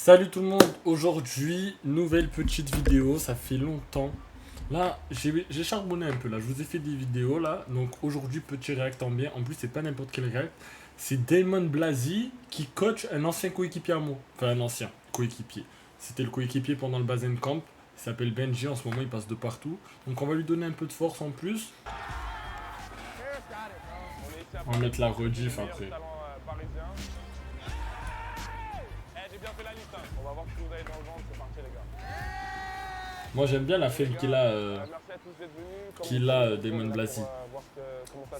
Salut tout le monde, aujourd'hui, nouvelle petite vidéo, ça fait longtemps. Là, j'ai charbonné un peu là, je vous ai fait des vidéos là, donc aujourd'hui, petit react en bien. En plus, c'est pas n'importe quel react, c'est Damon Blasi qui coach un ancien coéquipier à moi. Enfin, un ancien coéquipier. C'était le coéquipier pendant le Bazen Camp, il s'appelle Benji, en ce moment il passe de partout. Donc on va lui donner un peu de force en plus. On va mettre la rediff après. On va voir si vous avez dans le ventre, c'est parti les gars. Moi j'aime bien la fame qu'il a, Merci à tous d'être venus. Damon Blasi.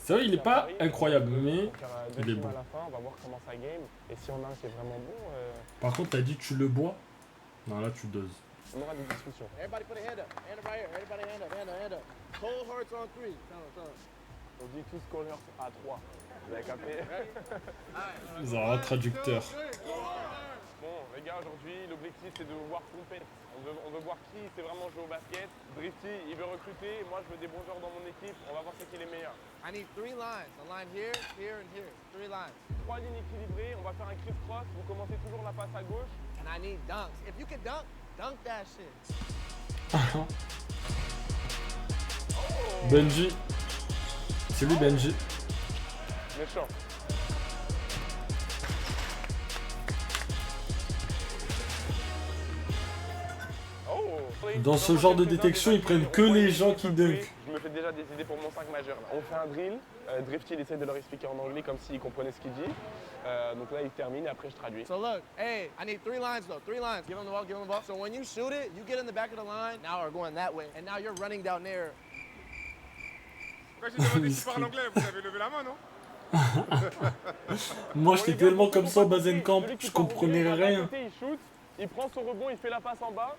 C'est vrai, il est pas incroyable, mais il est bon. À la fin, on va voir comment ça game. Et si on a un qui est vraiment bon, Par contre, t'as dit tu le bois? Non, là tu doses. on aura des discussions. Everybody put a hand up. Hand up right here. Everybody hand up, hand up. Cold hearts on three. Tell him. On dit tous Colors à 3. Vous avez capté? Ils ont un traducteur. Bon, les gars, aujourd'hui, l'objectif c'est de vous voir compéter. On veut voir qui sait vraiment jouer au basket. Drifty, il veut recruter. Moi, je veux des bons joueurs dans mon équipe. On va voir c'est qui les meilleurs. I need 3 lines. A line here, here, and here. 3 lines. 3 lignes équilibrées. On va faire un criss-cross. Vous commencez toujours la passe à gauche. And I need dunks. If you can dunk, dunk that shit. Benji. C'est lui Benji. Méchant. Dans ce genre de détection, ils prennent que les gens qui dunk. Je me fais déjà des idées pour mon 5 majeur. Là. On fait un drill. Drifty, il essaie de leur expliquer en anglais comme s'il comprenait ce qu'il dit. Donc là, il termine et après, je traduis. So look, hey, I need 3 lines though. 3 lines. Give him the ball, give him the ball. So when you shoot it, you get in the back of the line. Now we're going that way. And now you're running down there. Quand j'ai demandé qui parle anglais, vous avez levé la main, non? Moi, j'étais tellement comme ça au Bazen Camp, je comprenais rien. Il shoot, il prend son rebond, il fait la passe en bas.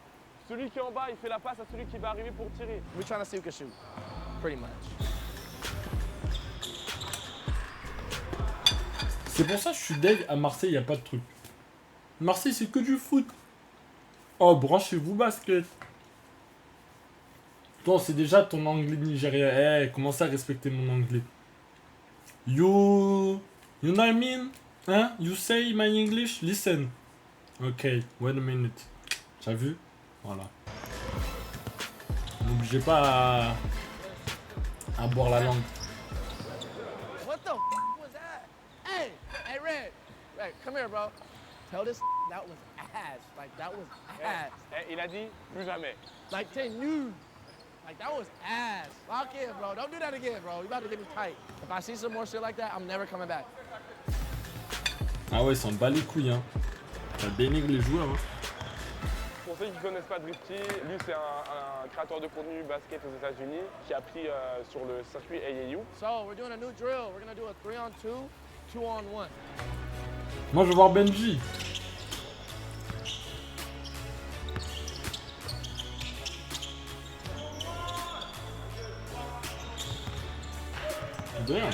Celui qui est en bas, il fait la passe à celui qui va arriver pour tirer. We're trying to see who can shoot. Pretty much. C'est pour ça que je suis deg, à Marseille, il n'y a pas de truc. Marseille, c'est que du foot. Oh, branchez-vous basket. Toi, c'est déjà ton anglais nigérien. Eh, commencez à respecter mon anglais. You know what I mean? Hein? You say my English? Listen. Ok, wait a minute. T'as vu? Voilà. N'obligez pas à boire la langue. What the was that? Hey, hey, Red, come here, bro. Tell this that was ass. Like that was ass. Il a dit plus jamais. Like 10 you. Like that was ass. Lock in, bro. Don't do that again, bro. You about to get me tight. If I see some more shit like that, I'm never coming back. Ah ouais, ils s'en bat les couilles, hein. Ça dénigre les joueurs, hein. Pour ceux qui ne connaissent pas Drifty, lui c'est un créateur de contenu basket aux États-Unis qui a pris sur le circuit AAU. So we're doing a new drill. We're gonna do a 3-on-2, 2-on-1. Moi, je veux voir Benji. Bien.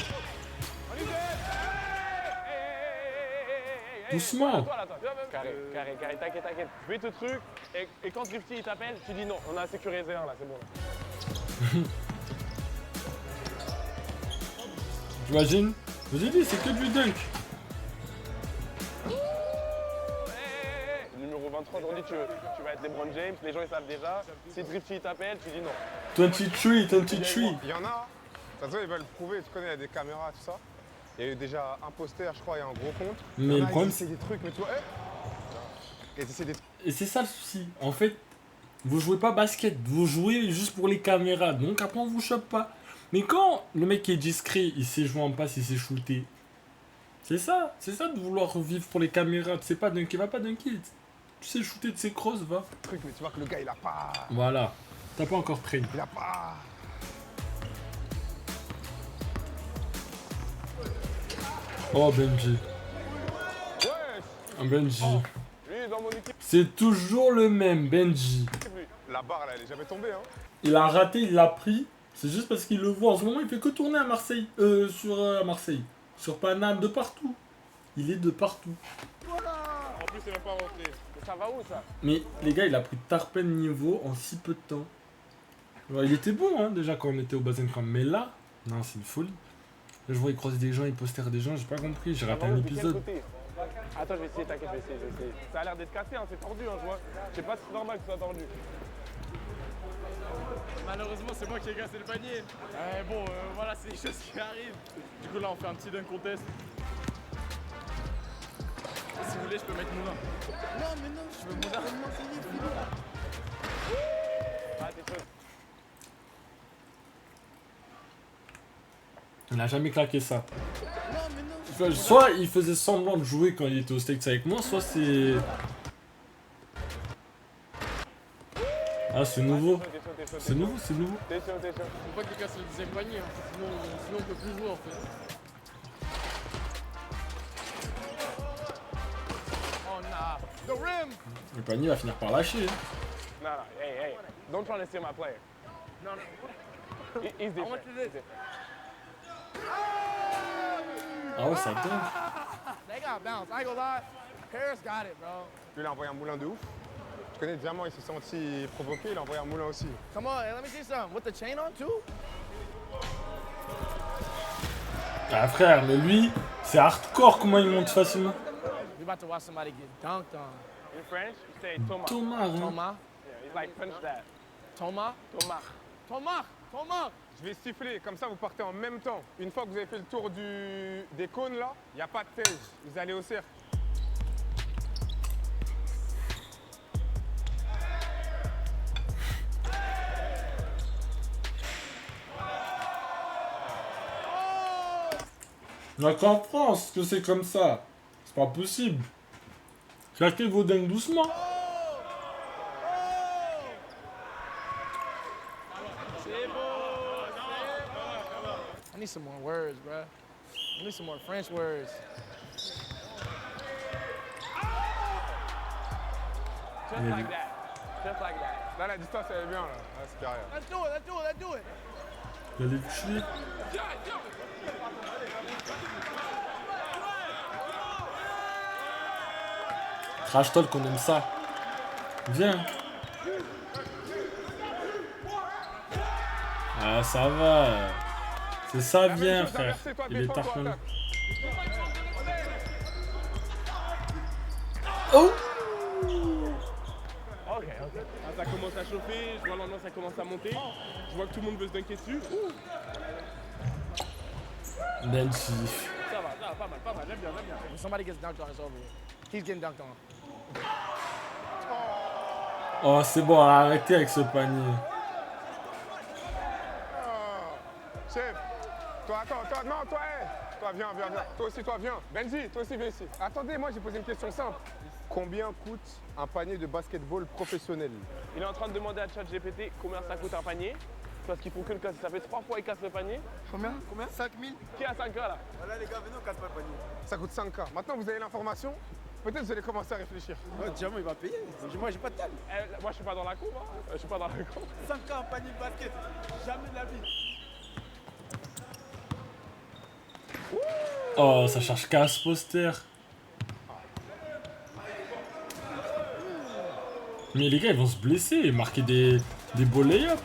Doucement. Carré, t'inquiète. Je fais ce truc et quand Drifty il t'appelle, tu dis non, on a sécurisé un là, c'est bon là. J'imagine. Je vous ai dit, c'est que du dunk. Numéro 23, aujourd'hui tu vas être LeBron James, les gens ils savent déjà. Si Drifty il t'appelle, tu dis non. 23. Il y en a, ça se voit, ils veulent prouver, tu connais, il y a des caméras, tout ça. Il y a eu déjà un poster, je crois, et un gros compte. Mais le problème, c'est des trucs, mais tu vois, et c'est des... Et c'est ça le souci. En fait, vous jouez pas basket, vous jouez juste pour les caméras. Donc après, on vous chope pas. Mais quand le mec est discret, il sait jouer en passe, il sait shooter. C'est ça de vouloir vivre pour les caméras. Tu sais pas dunker, va pas dunker. Tu sais shooter de ses crosses, va. trucs, mais tu vois que le gars, il a pas... Voilà. T'as pas encore train. Il a pas... Oh, Benji. Ouais. Ah, Benji. Lui dans mon équipe, C'est toujours le même, Benji. lui. La barre, là, elle est jamais tombée, hein. Il a raté, il l'a pris. C'est juste parce qu'il le voit. En ce moment, il fait que tourner à Marseille. À Marseille. Sur Paname, de partout. Il est de partout. En plus, c'est même pas rentré. Mais ça va où ça? Mais les gars, il a pris Tarpen niveau en si peu de temps. Ouais, il était bon, hein, déjà, quand on était au Bazen Camp. Mais là, non, c'est une folie. Là, je vois, il croise des gens, il postère des gens, j'ai pas compris. J'ai raté un épisode. Attends, je vais essayer, t'inquiète, je vais essayer. Ça a l'air d'être cassé, hein, c'est tordu, hein, je vois. Je sais pas si c'est normal que ce soit tordu. Malheureusement, c'est moi qui ai cassé le panier. Bon, voilà, c'est des choses qui arrivent. Du coup, là, on fait un petit dunk contest. Si vous voulez, je peux mettre Moulin. Non, mais non, je veux Moulin. Non, c'est fini. Ah, t'es chaud. Il n'a jamais claqué ça. Non, mais non. Enfin, soit il faisait semblant de jouer quand il était au States avec moi, soit c'est... Ah, c'est nouveau. C'est nouveau, c'est nouveau. T'es chaud. Faut pas qu'il casse le deuxième panier, hein. Sinon on peut plus jouer en fait. Oh, nah. The rim. Le panier va finir par lâcher. Hein. Non, hey. Don't try to steal my player. No. He's different. want to do this. He's different. Ah ouais, ça donne. They got bounce. I ain't gonna lie. Paris got it, bro. Lui, il a envoyé un moulin de ouf. Tu connais, Diamant, il s'est senti provoqué, il a envoyé un moulin aussi. Come on, hey, let me see something. With the chain on, too? Ah frère, mais lui, c'est hardcore comment il monte facilement. We about to watch somebody get dunked on. In French, you say Thomas. Thomas, hein. Thomas? Yeah, he's like French dad. Thomas? Thomas! Je vais siffler, comme ça vous partez en même temps. Une fois que vous avez fait le tour des cônes là, il n'y a pas de piège. Vous allez au cercle. Il y a qu'en France que c'est comme ça. C'est pas possible. Claquez vos dingues doucement. I need some more words, bruh. I need some more French words. Just like that. Là, la distance elle est bien là. Là, c'est carré. Let's do it. Il y a les tuer. Trash talk, on aime ça. Viens. Ah, ça va. C'est ça, viens, frère. Il est tard pour nous. Oh! Ok. Ah, ça commence à chauffer, je vois l'ambiance, ça commence à monter. Je vois que tout le monde veut se dunker dessus. Belle fille. Ça va, pas mal, j'aime bien. When somebody gets dunked on, it's over. He's getting dunked on. Oh, c'est bon, arrêtez avec ce panier. Chef, toi, attends, non, toi, viens. Toi aussi, viens. Benji, toi aussi, viens ici. Attendez, moi, j'ai posé une question simple. Combien coûte un panier de basketball professionnel? Il est en train de demander à ChatGPT combien ça coûte un panier. Parce qu'il faut que le casser. Ça fait 3 fois qu'il casse le panier. Combien 5 000? Qui a 5 là? Voilà, les gars, venez, on casse pas le panier. Ça coûte 5K. Maintenant, vous avez l'information. Peut-être vous allez commencer à réfléchir. Diamant, il va payer. Moi, j'ai pas de table. Moi, je suis pas dans la cour. Hein. Je suis pas dans la cour. 5K, un panier de basket. Jamais de la vie. Oh, ça cherche casse poster. Mais les gars, ils vont se blesser et marquer des beaux lay-up.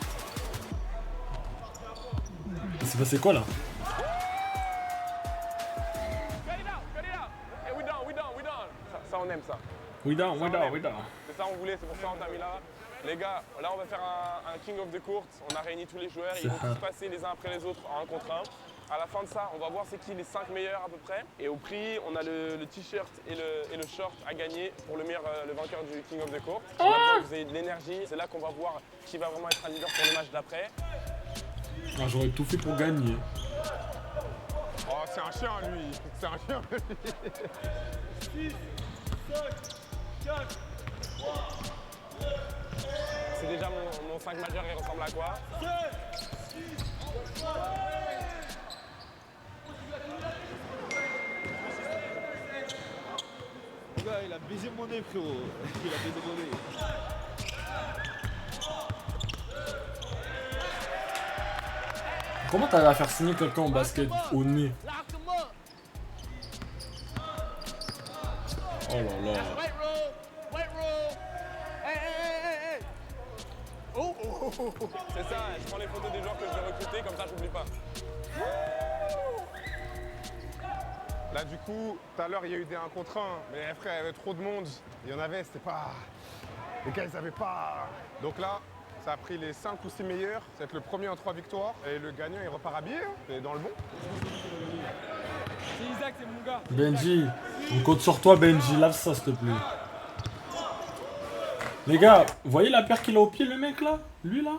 Il s'est passé quoi là? Cut it out. Hey, we done. Ça, on aime ça. We down. C'est ça on voulait, c'est pour ça on t'a mis là. Les gars, là on va faire un King of the Court. On a réuni tous les joueurs, ils vont tous passer les uns après les autres en 1 contre 1. À la fin de ça, on va voir c'est qui les 5 meilleurs à peu près. Et au prix, on a le t-shirt et le short à gagner pour le vainqueur du King of the Court. On a besoin que vous ayez de l'énergie. C'est là qu'on va voir qui va vraiment être un leader pour le match d'après. Ah, j'aurais tout fait pour gagner. Oh, c'est un chien, lui. C'est un chien, lui. 6, 5, 4, 3, C'est déjà mon 5 majeur, il ressemble à quoi? 7, 6, 5. Il a baisé mon nez, frérot. Il a baisé mon nez. Comment t'arrives à faire signer quelqu'un en basket au nez? Lock him up. Oh là là. Wait roll. Hey. Oh. C'est ça, je prends les photos des joueurs que je vais recruter, comme ça j'oublie pas. Là, du coup, tout à l'heure, il y a eu des 1 contre 1. Mais frère, il y avait trop de monde. Il y en avait, c'était pas... Les gars, ils avaient pas... Donc là, ça a pris les 5 ou 6 meilleurs. Ça va être le premier en 3 victoires. Et le gagnant, il repart habillé. Hein. C'est dans le bon. C'est Isaac, c'est mon gars. Benji, on compte sur toi, Benji. Lave ça, s'il te plaît. Les gars, vous voyez la paire qu'il a au pied, le mec, là? Lui, là?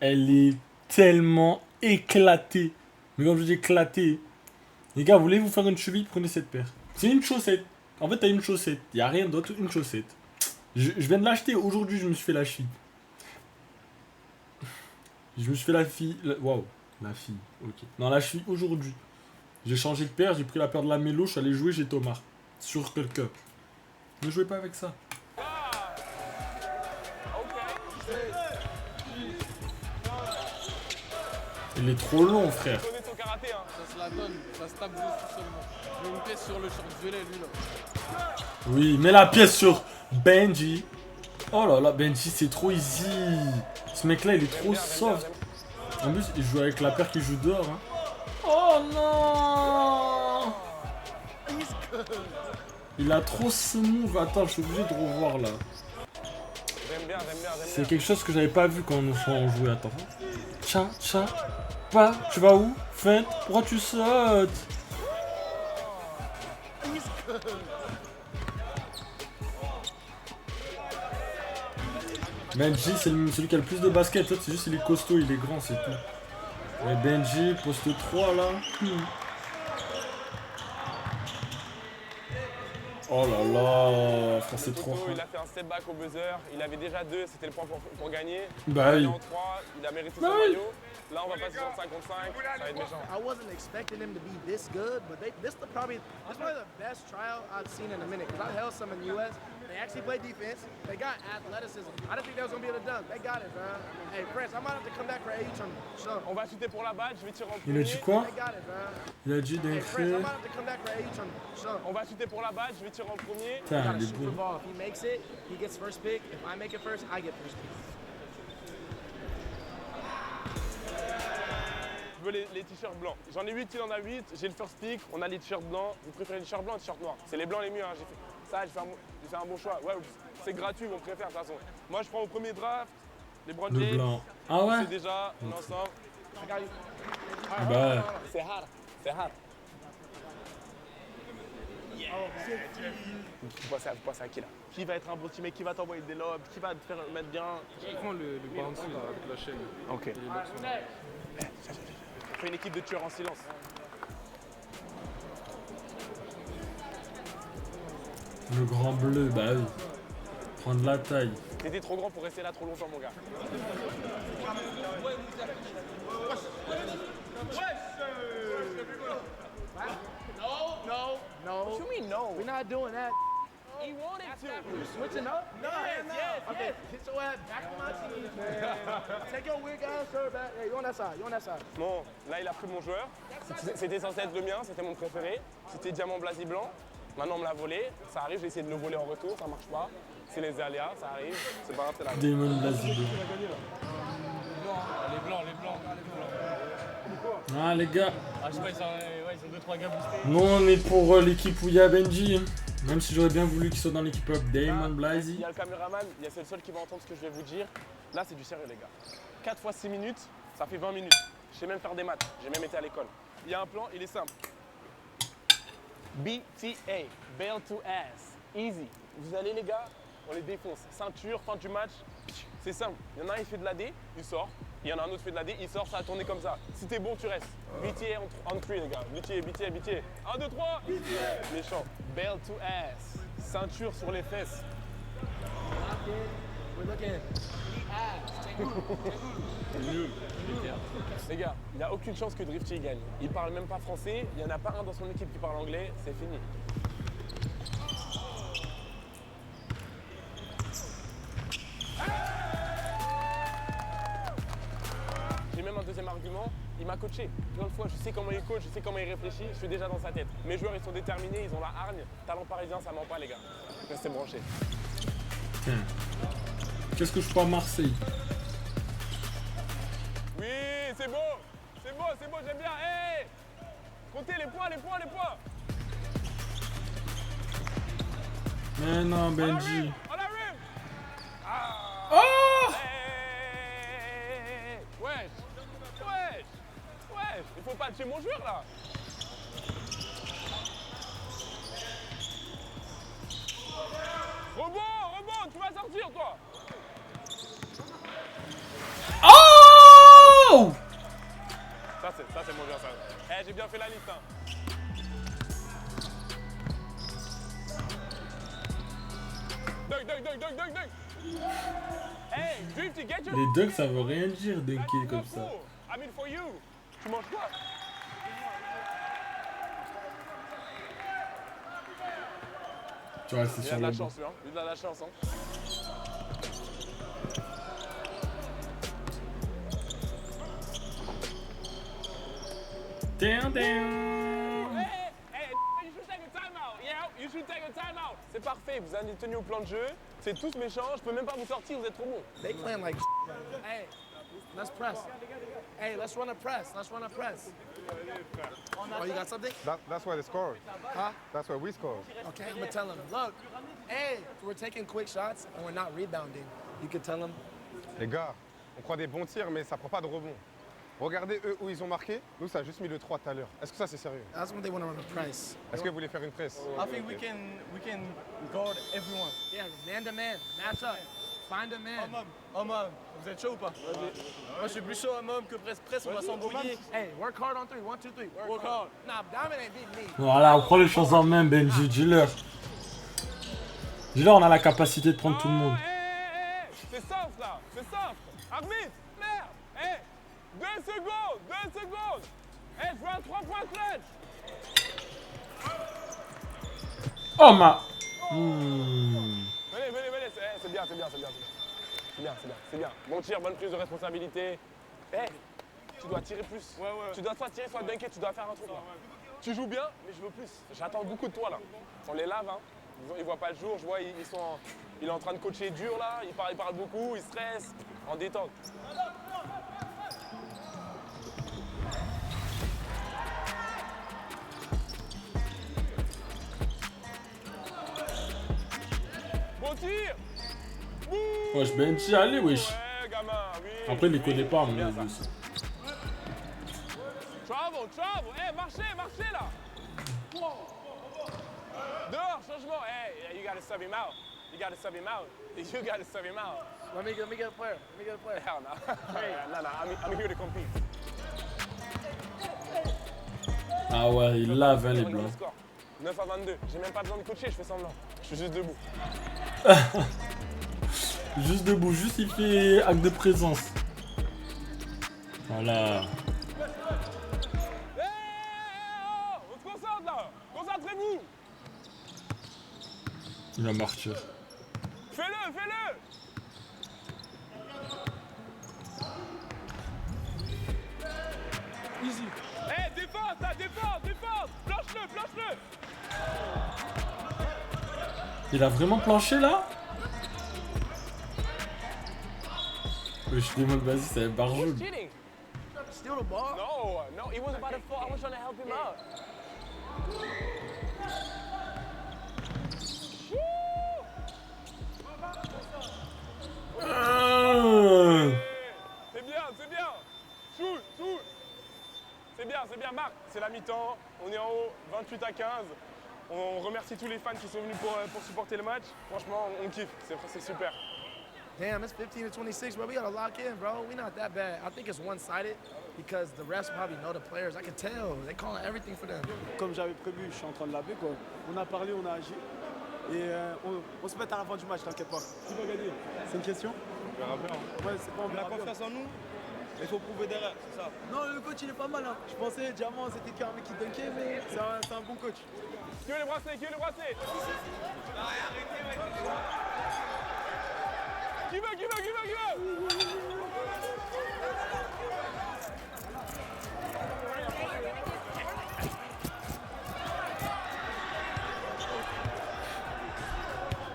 Elle est tellement éclatée. Mais quand je dis éclatée... Les gars, voulez-vous faire une cheville? Prenez cette paire. C'est une chaussette. En fait, t'as une chaussette. Il n'y a rien d'autre, une chaussette. Je viens de l'acheter. Aujourd'hui, je me suis fait la cheville. Je me suis fait la fille. Waouh. La fille. Ok. Non, la cheville aujourd'hui. J'ai changé de paire. J'ai pris la paire de la mélo. Je suis allé jouer chez Thomas. Sur quelqu'un. Ne jouez pas avec ça. Il est trop long, frère. Connais ton karaté, hein. Ça se la donne, ça se tape dessus seulement. Je mets une pièce sur le short violet, lui là. Oui, mets la pièce sur Benji. Oh là là, Benji, c'est trop easy. Ce mec-là, il est trop soft. En plus, il joue avec la paire qui joue dehors. Hein. Oh non! Il a trop smooth. Attends, je suis obligé de revoir là. J'aime bien. C'est quelque chose que j'avais pas vu quand on jouait. Attends. Tcha. Pas, tu vas où? Fête, pourquoi tu sautes? Benji, c'est celui qui a le plus de basket. C'est juste il est costaud, il est grand, c'est tout. Et Benji, poste 3 là. Oh là là, c'est trop. Il a fait un step back au buzzer. Il avait déjà 2, c'était le point pour gagner. Bah oui. Il est en 3, il a mérité son maillot. Là, on va passer sur 5 contre 5. Ça va être méchant. I wasn't expecting him to be this good, but this is probably the best trial I've seen in a minute. Because I held some in the U.S. They actually played defense. They got athleticism. I didn't think they was gonna be able to dunk. They got it, man. Hey, Prince, I might have to come back for AE tournament. So, On va shooter pour la balle, je vais tirer en Il a premier. dit quoi? they got it, man. Il a dit Hey, Prince, I d'incréer. might have to come back for AE tournament. So, On va shooter pour la balle, je vais tirer en premier. Putain, gotta il est shoot the bon. ball. If he makes it, he gets first pick. If I make it first, I get first pick. Je veux les t-shirts blancs. J'en ai 8, il en a 8. J'ai le first pick, on a les t-shirts blancs. Vous préférez les t-shirts blancs ou les t-shirts noirs? C'est les blancs les mieux. Hein. J'ai fait un bon choix. Ouais, c'est gratuit, on préfère de toute façon. Moi, je prends au premier draft les Brown Le James. blanc. Ah ouais? C'est déjà, on est ensemble. Bah C'est hard. C'est hard. Vous pensez à qui là? Qui va être un bon teammate? Qui va t'envoyer des lobes? Qui va te faire mettre bien? Je prends le bounce là, avec la chaîne. Ok. On fait une équipe de tueurs en silence. le grand bleu, bah oui. Prendre la taille. T'étais trop grand pour rester là trop longtemps, mon gars. No. What you mean no? We're not doing that. He wanted to. You switching up? No, Yes. Okay, get your ass back on my team, man. Take your weird ass shirt back. Hey, you on that side. You on that side. Bon, là il a pris mon joueur. C'était censé être le mien, c'était mon préféré. C'était Diamant Blasi Blanc. Maintenant on me l'a volé. Ça arrive, j'ai essayé de le voler en retour, ça marche pas. C'est les aléas, ça arrive. C'est pas grave, c'est la vie. Damon Blasido. Les blancs. Ah les gars, Ah, je sais pas, ils sont 2-3 gars boostés. nous on est pour l'équipe où il y a Benji. Même si j'aurais bien voulu qu'il soit dans l'équipe up. Damon Il Blasi. y a le caméraman, c'est le seul qui va entendre ce que je vais vous dire. Là c'est du sérieux les gars. 4 fois 6 minutes, ça fait 20 minutes. Je sais même faire des maths, j'ai même été à l'école. Il y a un plan, il est simple. BTA, Bail to Ass, easy. Vous allez les gars, on les défonce. Ceinture, fin du match, c'est simple. Il y en a un, il fait de la D, il sort. Il y en a un autre qui fait de la D, il sort, ça va tourner comme ça. Si t'es bon, tu restes. BTA on 3 les gars. BTA. 1, 2, 3. Méchant. Bail to Ass. Ceinture sur les fesses. We're looking. Les gars, il n'y a aucune chance que Drifty gagne. Il parle même pas français, il n'y en a pas un dans son équipe qui parle anglais, c'est fini. J'ai même un deuxième argument, il m'a coaché plein de fois, je sais comment il coach, je sais comment il réfléchit, je suis déjà dans sa tête. Mes joueurs ils sont déterminés, ils ont la hargne, talent parisien ça ment pas les gars. Restez branchés. Tiens. Qu'est-ce que je crois à Marseille? Oui, c'est beau, j'aime bien. Hey Comptez les points, les points, les points. Mais non, Benji. On arrive. Ah. Oh! Hey. Wesh. Wesh. Wesh. Il faut pas tuer mon joueur là. Rebond, tu vas sortir toi. Oh! Ça c'est mon joueur ça. Eh, j'ai bien fait la liste hein. Dunk. Hey, Drifty, get your... Les ducks, ça veut rien dire dunker comme ça. I mean for you. Tu manges quoi? Tu vois, c'est Il a sur de le la banc. chance, lui, hein. Il a de la chance, hein. Damn. Hey, you should take a timeout. Yeah, you should take a timeout. C'est parfait, vous avez tenu au plan de jeu. C'est tous méchants, je peux même pas vous sortir, vous êtes trop bons. They playing like Hey, let's press. Hey, let's run a press. Oh, you got something? That's why they scored. Huh? That's why we scored. Okay, I'm gonna tell them. Look, hey, we're taking quick shots and we're not rebounding. You could tell them. Les gars, on prend des bons tirs, mais ça prend pas de rebond. Regardez eux où ils ont marqué. Nous, ça a juste mis le 3 tout à l'heure. Est-ce que ça, c'est sérieux? That's when they want to run a press. Est-ce que vous voulez faire une presse? I think we can guard everyone. Yeah, man to man, match up, find a man. Homme, vous êtes chaud ou pas? Moi je suis plus chaud homme que presse, on va s'embrouiller. Hey, work hard on three. 1, 2, 3. Work hard. Nah, Diamond ain't beating me. Voilà, on prend les choses en main, Benji. Dis-leur. Dis-leur, on a la capacité de prendre tout le monde. Hey, c'est soft là, c'est soft. Arbitre, merde. Hey, 2 secondes. Hey, je veux un 3 points clutch. Oh ma. Venez, c'est bien. C'est bien. Bon tir, bonne prise de responsabilité. Hey, tu dois tirer plus. Ouais. Tu dois soit tirer, soit dunker, tu dois faire un truc là. Tu joues bien, mais je veux plus. J'attends beaucoup de toi là. On les lave, hein. Ils voient pas le jour, je vois, il est en train de coacher dur là, il parle beaucoup, il stresse, en détente. Bon tir. Wesh, Benji, allez, wesh. Ouais, gamin, oui. Après, il les connaît pas, mais Bien il ça. veut ça. Travel. Hey, marchez là. Dehors, changement. Hey, you gotta sub him out. Let me get a player. Hell no. I'm here to compete. Ah ouais, il lave, hein, les blancs. 9 à 22. J'ai même pas besoin de coacher, je fais semblant. Je suis juste debout. Juste debout, juste il fait acte de présence. Voilà. On se concentre là. Concentrez-vous. Il va marcher. Fais-le. Easy. Hey, défense là, défense. Planche-le. Il a vraiment planché là? Je demande, vas-y, c'est un barjou. Cheating. Steal the ball. No, he was about to fall. I was trying to help him out. C'est bien. Shoot. C'est bien, Marc. C'est la mi-temps. On est en haut, 28 à 15. On remercie tous les fans qui sont venus pour supporter le match. Franchement, on kiffe. C'est super. Damn, it's 15 to 26, bro. We gotta lock in, bro. We're not that bad. I think it's one-sided because the refs probably know the players. I can tell. They calling everything for them. Comme j'avais prévu, je suis en train de laver quoi. On a parlé, on a agi. Et on se met à la fin du match, t'inquiète pas. Qui va gagner? C'est une question? On verra bien. Ouais, c'est pas on verra bien. en nous. Il faut prouver derrière, c'est ça. Non, le coach il est pas mal. Hein. Je pensais, Diamant, c'était qu'un mec qui dunkait, mais c'est un bon coach. Qui veut les bracelets? Qui veut?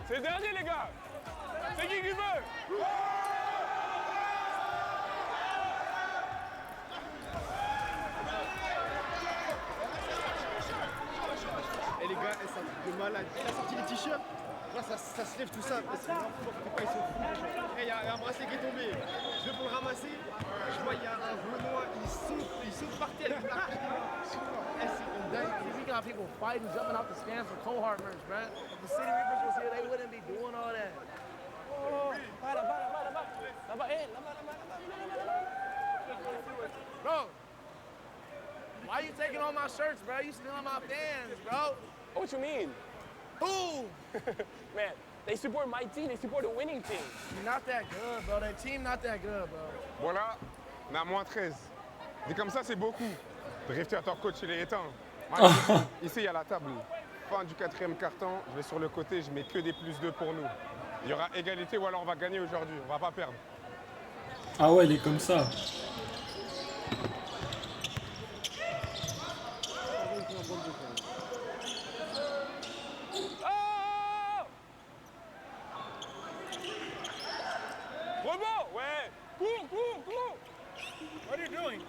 C'est le dernier, les gars. C'est qui veut? il a sorti les t-shirts. Là, ça se lève tout ça. C'est vraiment fort. Ils sont fous. Il y a un bracelet qui est tombé. Je vais pour le ramasser. Je vois, il y a un Renoir. Il saute par terre. We got people fighting, jumping out the stands for Cold Hard merch, man. If the City Reapers was here, they wouldn't be doing all that. Oh, bro, why you taking all my shirts, bro? You stealing my fans, bro. What you mean? Who? Man, they support my team, they support the winning team. You're not that good, bro. That team not that good, bro. Bon là, on a moins 13. Dit comme ça, c'est beaucoup. Drifter, ton coach, il est éteint. Moi, ici, il y a la table. Fin du 4e quart-temps, je vais sur le côté, je mets que des +2 pour nous. Il y aura égalité ou alors on va gagner aujourd'hui, on va pas perdre. Ah ouais, il est comme ça. Oh! Rebond, ouais. Cours. What are you doing?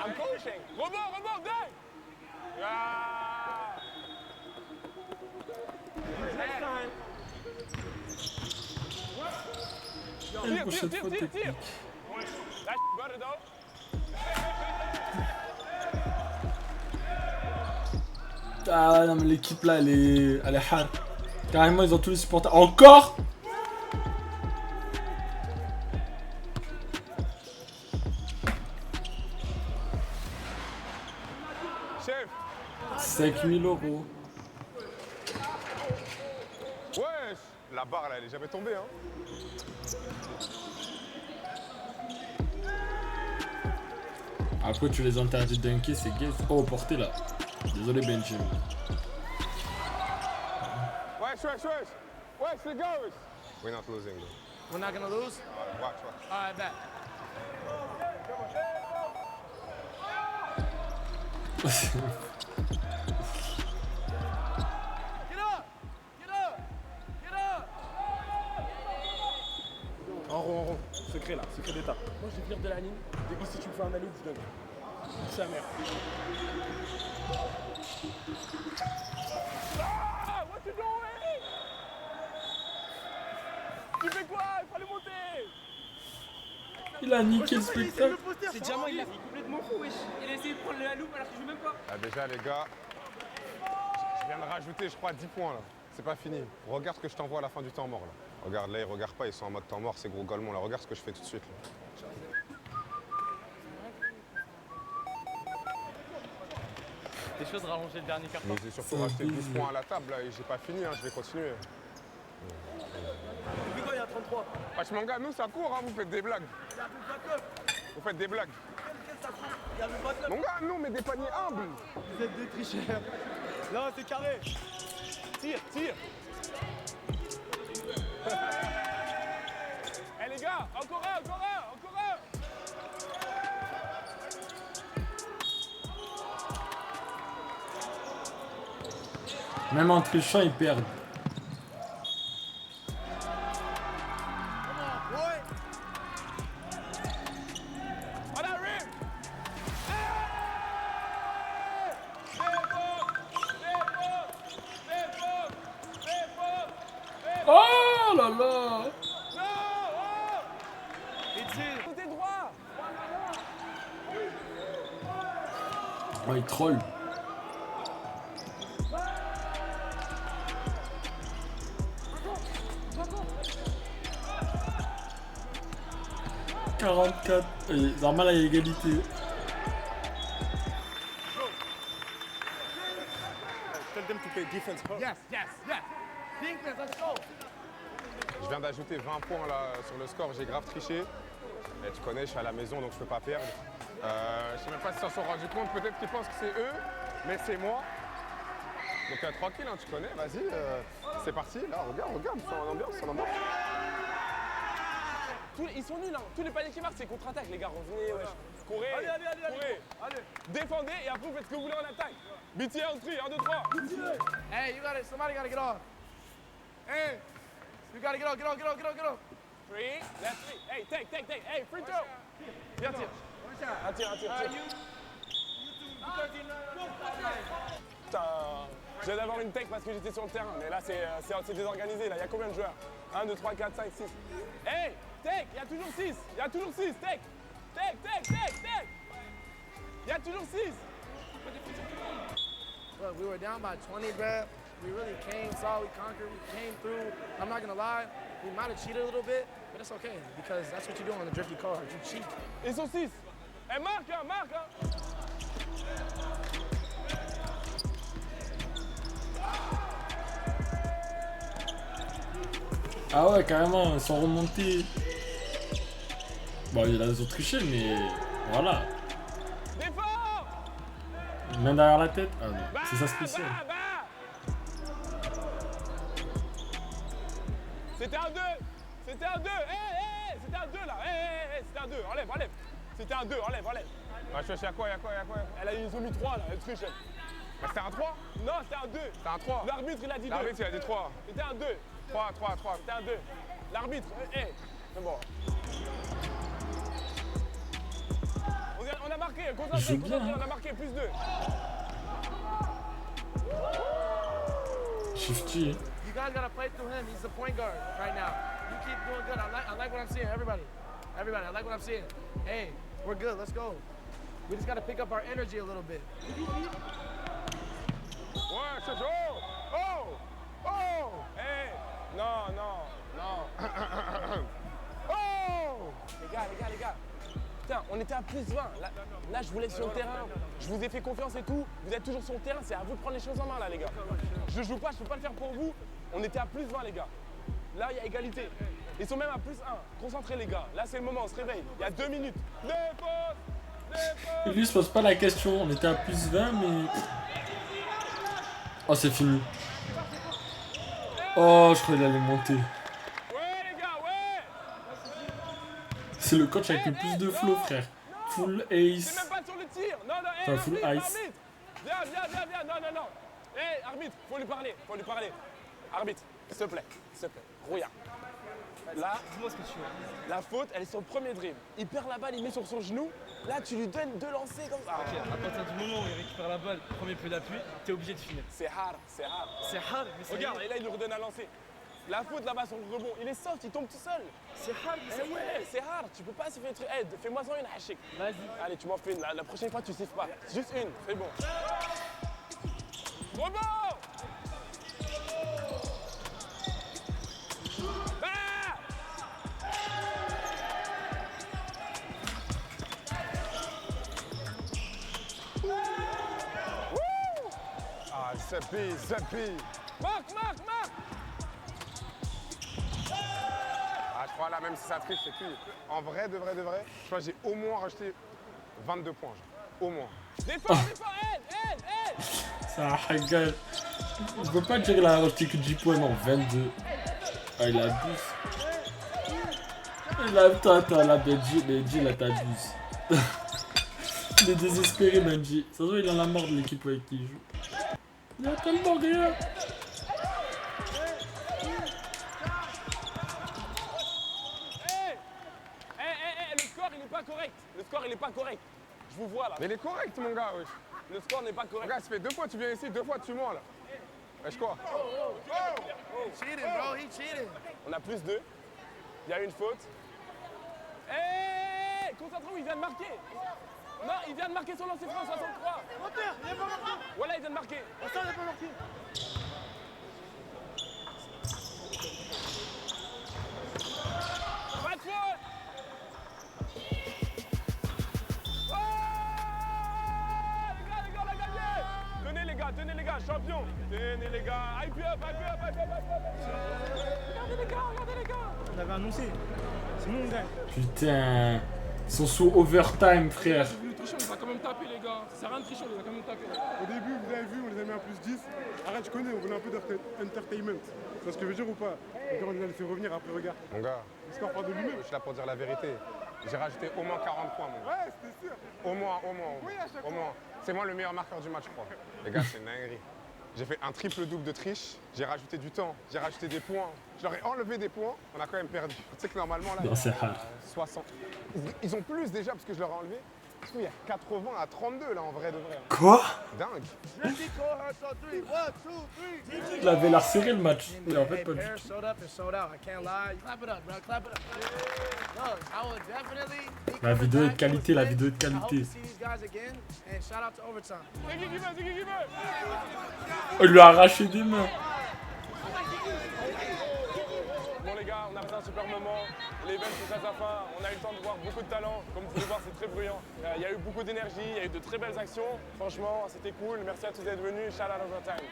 I'm coaching. Rebond, dingue. Ah! Next time. Une prochaine fois Tire. technique. That better though. Ah non mais l'équipe là elle est hard. Carrément ils ont tous les supporters. Encore. Chef, 5000 €. wesh, la barre là, elle est jamais tombée, hein. Après tu les interdis de dunker, c'est gay. Oh portée là. Désolé Benji. Wesh, les gars, wesh. We're not losing, though. We're not gonna lose? Watch. All right, bet. Get up! En rond. Secret là, secret d'état. Moi je vais venir de la ligne. Dès que si tu me fais un alley, je donne. Sa mère. Ah, what you doing? Tu fais quoi? Il faut aller monter. Il a niqué le spectacle. C'est Diamant, il est complètement fou, wesh. Il a essayé de prendre la loupe alors qu'il joue même pas. Ah, déjà, les gars, je viens de rajouter, je crois, 10 points, là. C'est pas fini. Regarde ce que je t'envoie à la fin du temps mort, là. Regarde, là, ils regardent pas, ils sont en mode temps mort, c'est gros golemont, là. Regarde ce que je fais tout de suite, là. T'es chaud de rallonger le dernier carton? Mais j'ai surtout rajouté 12 points à la table, là, et j'ai pas fini, hein, je vais continuer. Depuis quand il y a 33? Wesh, mon gars, nous, ça court, hein, vous faites des blagues. Il y a plus de 29. Vous faites des blagues. Quel ça court? Il y a plus de 29. Mon gars, non, mais des paniers humbles. Vous êtes des tricheurs. Non, c'est carré. Tire. Eh les gars, encore un. Même en trichant ils perdent. On arrive. Oh là là. Non. Côté droit. Oh il troll. Et normal à égalité. Tell them to play defense. Yes. Defense, let's go. Je viens d'ajouter 20 points là sur le score, j'ai grave triché. Et tu connais, je suis à la maison donc je peux pas perdre. Je sais même pas s'ils s'en sont rendus compte, peut-être qu'ils pensent que c'est eux, mais c'est moi. Donc tranquille, hein, tu connais, vas-y, c'est parti. Là, regarde, ils sont en ambiance, Ils sont nuls, hein. Tous les paniers qui marquent, c'est contre-attaque, les gars. Revenez, wesh. Courez. Allez. Défendez et après vous faites ce que vous voulez en attaque. BT on 3, 1, 2, 3. Hey, somebody gotta get off. Hey, you gotta get off. 3, that's 3. Hey, take. Hey, free throw. Viens, tire. Un tir. Putain. Je viens d'avoir une tech parce que j'étais sur le terrain, mais là c'est désorganisé. Là, il y a combien de joueurs? 1, 2, 3, 4, 5, 6. Hey, tech, il y a toujours 6. Il y a toujours 6, tech. Tech, tech, tech, tech. Il y a toujours 6. Look, we were down by 20, bruh. We really came, saw, we conquered, we came through. I'm not gonna lie, we might have cheated a little bit, but it's okay because that's what you do on the drifty cars. You cheat. Ils sont 6. Eh, marque, hein, marque, hein. Ah ouais, carrément, ils sont remontés. Bon, il a des autres trichés, mais voilà. Défends. Main derrière la tête. Ah non, c'est ça spécial. C'était un 2. C'était un 2. Hé, c'était un 2 là. Hé, c'était un 2. Enlève, enlève. C'était un 2, enlève, enlève. Ouais, je cherche, y'a quoi? Ils ont mis 3 là, elle triche. Bah, c'était un 3? Non, c'était un 2. C'était un 3. L'arbitre il a dit 2. L'arbitre il a dit 3. C'était un 2. 3. C'était un 2. L'arbitre, c'est bon. On a marqué, concentré, on a marqué, plus 2. Shifty. You guys gotta play through him. He's the point guard right now. You keep doing good. I like what I'm seeing. Everybody, I like what I'm seeing. Hey, we're good. Let's go. We just gotta pick up our energy a little bit. Ouais, c'est chaud. Oh. Hey, non. Oh. Les gars. Putain, on était à plus 20. Là, je vous laisse sur le terrain. Je vous ai fait confiance et tout. Vous êtes toujours sur le terrain. C'est à vous de prendre les choses en main, là, les gars. Je joue pas, je peux pas le faire pour vous. On était à plus 20, les gars. Là, il y a égalité. Ils sont même à plus 1. Concentrez, les gars. Là, c'est le moment, on se réveille. Il y a 2 minutes. Et lui, il se pose pas la question. On était à plus 20, mais. Oh, c'est fini. Oh, je crois qu'il allait monter. Ouais, les gars, ouais. C'est le coach avec le plus de flow, frère. Full ace. C'est même pas sur le tir. Non, Enfin, full ice. arbitre. Viens. Non. Hé, arbitre, faut lui parler. Arbitre, s'il te plaît. Regarde. Là, Dis-moi ce que tu veux. la faute, elle est sur le premier dribble. Il perd la balle, il met sur son genou. Là, tu lui donnes 2 lancers comme ça. Ok, à partir du moment où il récupère la balle, premier peu d'appui, t'es obligé de finir. C'est hard. C'est hard, mais c'est Regarde, et là, il lui redonne un lancer. La faute là-bas sur le rebond, il est soft, il tombe tout seul. C'est hard, mais Eh c'est ouais, c'est hard, tu peux pas siffler le truc. Hey, fais-moi-en une hachik. Vas-y. Allez, tu m'en fais une. La prochaine fois, tu siffles pas. Juste une, c'est bon. Rebond. Ah. Ah, Zeppi. Marque. Ah, je crois là, même si ça triche, c'est plus. En vrai, de vrai, je crois que j'ai au moins rajouté 22 points. Genre. Au moins. Défends, aide. Ça rigole. Je peux pas dire qu'il a rajouté que 10 points, non, 22. Ah, il abuse. Attends, là, Benji, là, t'abuses. Il est désespéré, Benji. Ça se voit, il en a marre de l'équipe avec qui il joue. Il y a tellement rien. Le score, il est pas correct. Je vous vois là. Mais il est correct, mon gars, wesh. Le score n'est pas correct. Regarde, ça fait 2 fois tu viens ici, 2 fois tu mens là. Wesh quoi? Cheating, bro. He cheated. On a plus 2. Il y a une faute. Hé, concentrez-vous, il vient de marquer. Non, il vient de marquer son lancer franc, 63. Voilà, il vient de marquer. Pas de faute. Oh, les gars, on a gagné. Tenez les gars, champion. Tenez les gars, hype up. Regardez les gars. On avait annoncé. C'est mon gars. Putain. Ils sont sous overtime, frère. Si vous nous trichez, on les a quand même tapés, les gars. Ça sert à rien de tricher, on les a quand même tapés. Au début, vous avez vu, on les a mis à plus 10. Arrête, je connais, on voulait un peu d'entertainment. Tu vois ce que je veux dire ou pas? Et quand on les a laissés revenir après, regarde. Mon gars, Le score part de lui-même. je suis là pour dire la vérité. J'ai rajouté au moins 40 points, mon gars. Ouais, c'était sûr. Au moins. Oui, à chaque Au moins. C'est moi le meilleur marqueur du match, je crois. Les gars, c'est une dinguerie. J'ai fait un triple-double de triche, j'ai rajouté du temps, j'ai rajouté des points. Je leur ai enlevé des points, on a quand même perdu. Tu sais que normalement, là, Non, c'est hard. 60. Ils ont plus déjà parce que je leur ai enlevé. Il y a 80 à 32 là en vrai de vrai. Quoi? Dingue. Drizzy called her, so 3. 1, 2, 3. Il avait l'air serré le match. Mais en fait, Hey, pas du Paris tout. sold up and sold out. I can't lie. Clap it up, bro. Clap it up. Look, I would definitely. be La coming vidéo est de back. qualité, It was la lit. vidéo est de I hope qualité. to see these guys again. And shout out to Overtime. C'est qui veut, c'est qui veut? Il lui a arraché des mains. Bon les gars, on a passé un super moment. L'event touche à sa fin. On a eu le temps de voir beaucoup de talent. Comme vous pouvez voir, c'est très bruyant. Il y a eu beaucoup d'énergie, il y a eu de très belles actions. Franchement, c'était cool. Merci à tous d'être venus. Shout out Overtime.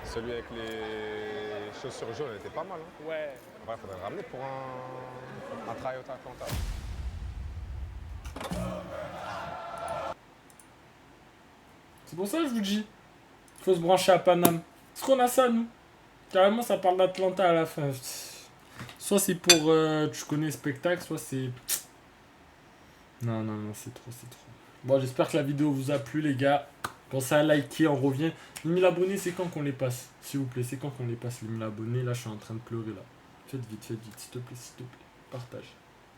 Celui avec les chaussures jaunes était pas mal. Hein. Ouais. Ouais, faudrait le ramener pour un tryout à Atlanta. C'est pour ça que je vous dis. Il faut se brancher à Paname. Est-ce qu'on a ça, nous? Carrément, ça parle d'Atlanta à la fin. Soit c'est pour, tu connais le spectacle, soit c'est... Non, c'est trop. Bon, j'espère que la vidéo vous a plu, les gars. Pensez à liker, on revient. Les 1000 abonnés, c'est quand qu'on les passe? S'il vous plaît, c'est quand qu'on les passe, les 1000 abonnés? Là, je suis en train de pleurer, là. Faites vite, s'il te plaît. Partage.